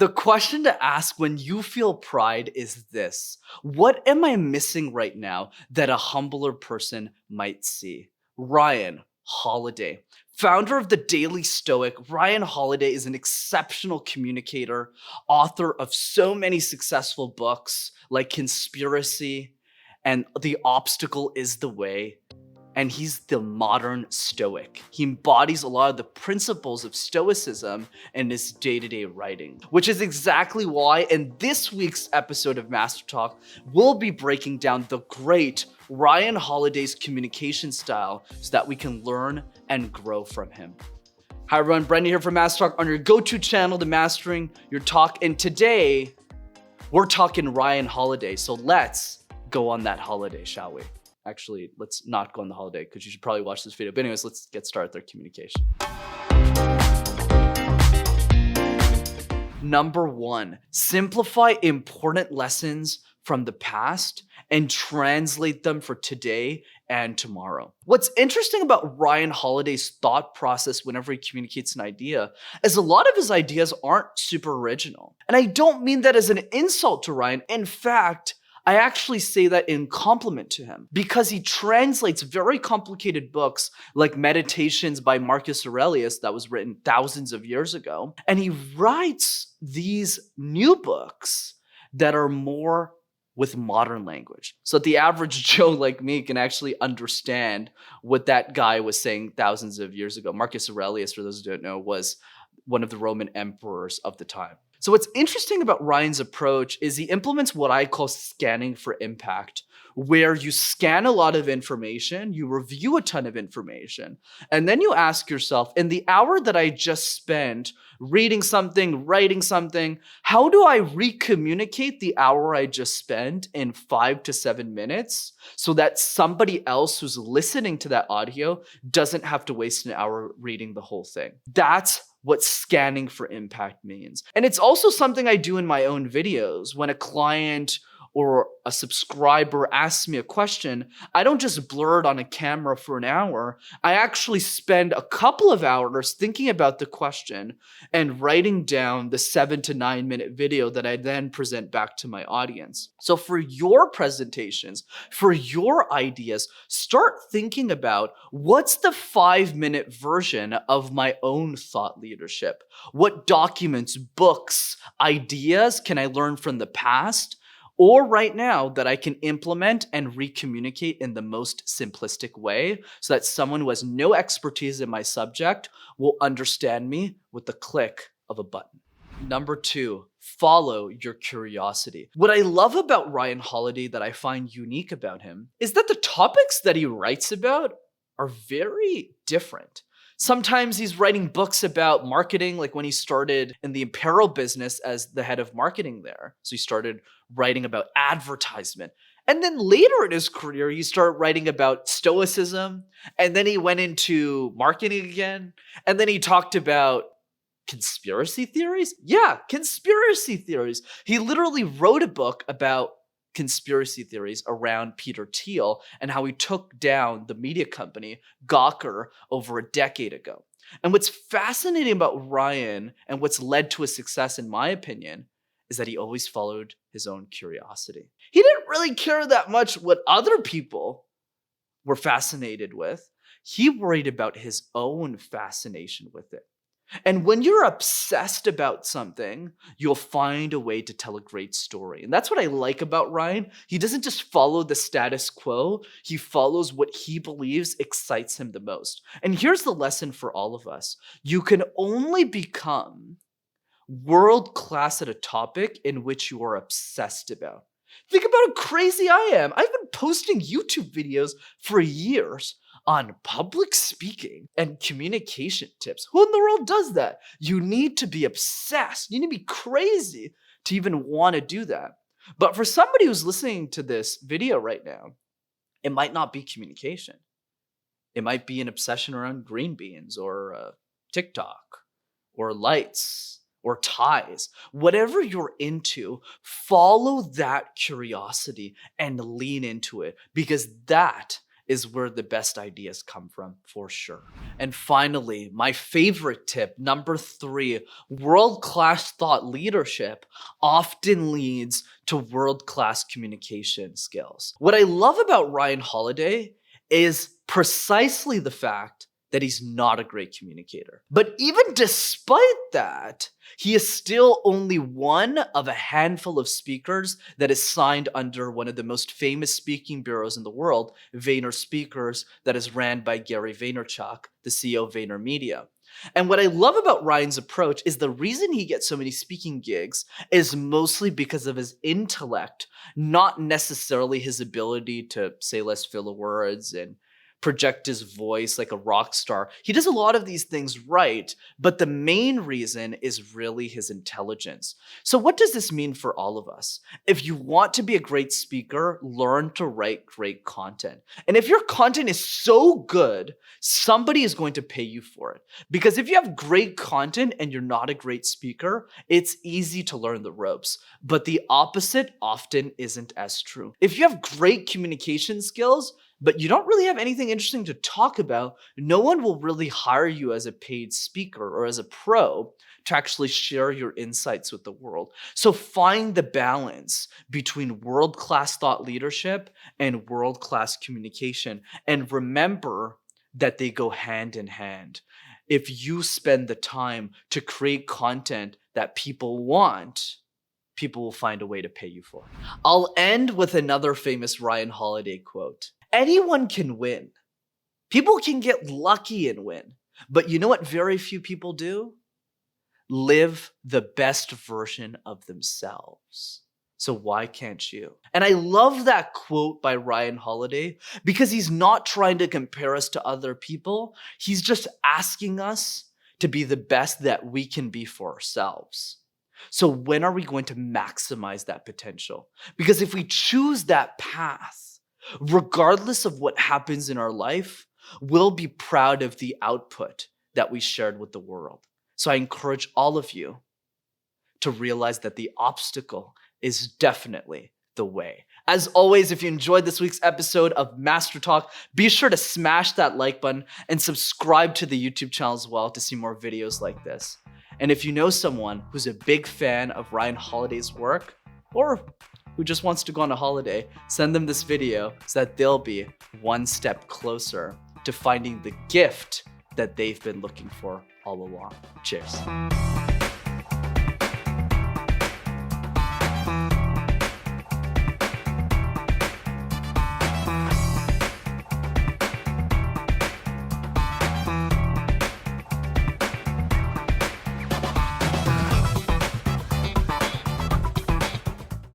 The question to ask when you feel pride is this: what am I missing right now that a humbler person might see? Ryan Holiday, founder of the Daily Stoic, Ryan Holiday is an exceptional communicator, author of so many successful books like Conspiracy and The Obstacle is the Way. And he's the modern Stoic. He embodies a lot of the principles of Stoicism in his day-to-day writing, which is exactly why in this week's episode of MasterTalk, we'll be breaking down the great Ryan Holiday's communication style so that we can learn and grow from him. Hi everyone, Brendan here from MasterTalk on your go-to channel to mastering your talk. And today, we're talking Ryan Holiday. So let's go on that holiday, shall we? Actually, let's not go on the holiday because you should probably watch this video. But anyways, let's get started with our communication. Number 1, simplify important lessons from the past and translate them for today and tomorrow. What's interesting about Ryan Holiday's thought process whenever he communicates an idea is a lot of his ideas aren't super original. And I don't mean that as an insult to Ryan. In fact, I actually say that in compliment to him because he translates very complicated books like Meditations by Marcus Aurelius that was written thousands of years ago. And he writes these new books that are more with modern language. So that the average Joe like me can actually understand what that guy was saying thousands of years ago. Marcus Aurelius, for those who don't know, was one of the Roman emperors of the time. So what's interesting about Ryan's approach is he implements what I call scanning for impact, where you scan a lot of information, you review a ton of information, and then you ask yourself, in the hour that I just spent reading something, writing something, how do I recommunicate the hour I just spent in 5 to 7 minutes so that somebody else who's listening to that audio doesn't have to waste an hour reading the whole thing? That's what scanning for impact means. And it's also something I do in my own videos. When a client or a subscriber asks me a question, I don't just blur it on a camera for an hour. I actually spend a couple of hours thinking about the question and writing down the 7 to 9 minute video that I then present back to my audience. So for your presentations, for your ideas, start thinking about what's the 5-minute version of my own thought leadership? What documents, books, ideas can I learn from the past or right now that I can implement and recommunicate in the most simplistic way so that someone who has no expertise in my subject will understand me with the click of a button. Number 2, follow your curiosity. What I love about Ryan Holiday that I find unique about him is that the topics that he writes about are very different. Sometimes he's writing books about marketing, like when he started in the apparel business as the head of marketing there. So he started writing about advertisement. And then later in his career, he started writing about Stoicism. And then he went into marketing again. And then he talked about conspiracy theories. Yeah, conspiracy theories. He literally wrote a book about conspiracy theories around Peter Thiel and how he took down the media company Gawker over a decade ago. And what's fascinating about Ryan and what's led to his success, in my opinion, is that he always followed his own curiosity. He didn't really care that much what other people were fascinated with. He worried about his own fascination with it. And when you're obsessed about something, you'll find a way to tell a great story. And that's what I like about Ryan. He doesn't just follow the status quo. He follows what he believes excites him the most. And here's the lesson for all of us. You can only become world-class at a topic in which you are obsessed about. Think about how crazy I am. I've been posting YouTube videos for years on public speaking and communication tips. Who in the world does that? You need to be obsessed. You need to be crazy to even want to do that. But for somebody who's listening to this video right now, it might not be communication. It might be an obsession around green beans or TikTok or lights or ties. Whatever you're into, follow that curiosity and lean into it because that is where the best ideas come from, for sure. And finally, my favorite tip, number 3, world-class thought leadership often leads to world-class communication skills. What I love about Ryan Holiday is precisely the fact that he's not a great communicator. But even despite that, he is still only one of a handful of speakers that is signed under one of the most famous speaking bureaus in the world, Vayner Speakers, that is ran by Gary Vaynerchuk, the CEO of VaynerMedia. And what I love about Ryan's approach is the reason he gets so many speaking gigs is mostly because of his intellect, not necessarily his ability to say less filler words and project his voice like a rock star. He does a lot of these things right, but the main reason is really his intelligence. So what does this mean for all of us? If you want to be a great speaker, learn to write great content. And if your content is so good, somebody is going to pay you for it. Because if you have great content and you're not a great speaker, it's easy to learn the ropes. But the opposite often isn't as true. If you have great communication skills, but you don't really have anything interesting to talk about, no one will really hire you as a paid speaker or as a pro to actually share your insights with the world. So find the balance between world-class thought leadership and world-class communication. And remember that they go hand in hand. If you spend the time to create content that people want, people will find a way to pay you for it. I'll end with another famous Ryan Holiday quote. Anyone can win. People can get lucky and win. But you know what very few people do? Live the best version of themselves. So why can't you? And I love that quote by Ryan Holiday because he's not trying to compare us to other people. He's just asking us to be the best that we can be for ourselves. So when are we going to maximize that potential? Because if we choose that path, regardless of what happens in our life, we'll be proud of the output that we shared with the world. So I encourage all of you to realize that the obstacle is definitely the way. As always, if you enjoyed this week's episode of MasterTalk, be sure to smash that like button and subscribe to the YouTube channel as well to see more videos like this. And if you know someone who's a big fan of Ryan Holiday's work, or who just wants to go on a holiday, send them this video so that they'll be one step closer to finding the gift that they've been looking for all along. Cheers.